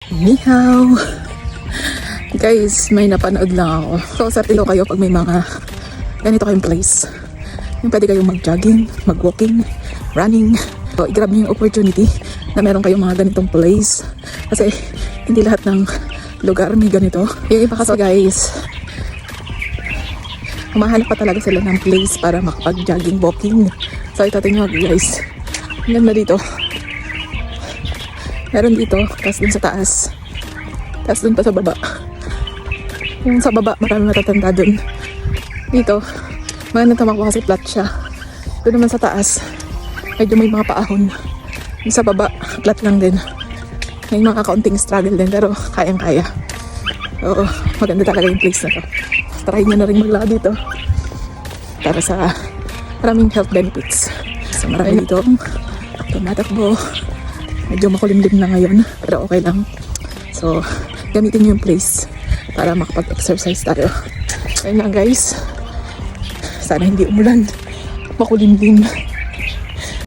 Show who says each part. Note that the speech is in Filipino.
Speaker 1: Nihaw! Guys, may napanood lang ako. So, sartilo kayo pag may mga ganito kayong place. Yung pwede kayong mag-jogging, mag-walking, running. So, i-grab nyo yung opportunity na meron kayong mga ganitong place. Kasi, hindi lahat ng lugar may ganito. Yung iba kasi guys, humahanap pa talaga sila ng place para makapag-jogging, walking. So, ito tingnan guys. Ang ganda dito. Meron dito, tapos dun sa taas. Tapos dun pa sa baba. Yung sa baba, marami matatanda dun. Dito, maganda tamakbo kasi flat siya. Doon naman sa taas, medyo may mga paahon. Yung sa baba, flat lang din. May mga kaunting struggle din, pero kayang-kaya. Oo, maganda talaga yung place na to. Try nyo na rin maglakad dito. Para sa maraming health benefits. So marami dito tumatakbo. Medyo makulimlim na ngayon, pero okay lang. So, gamitin nyo yung place para makapag-exercise tayo. Ayun lang guys. Sana hindi umulan. Makulimlim.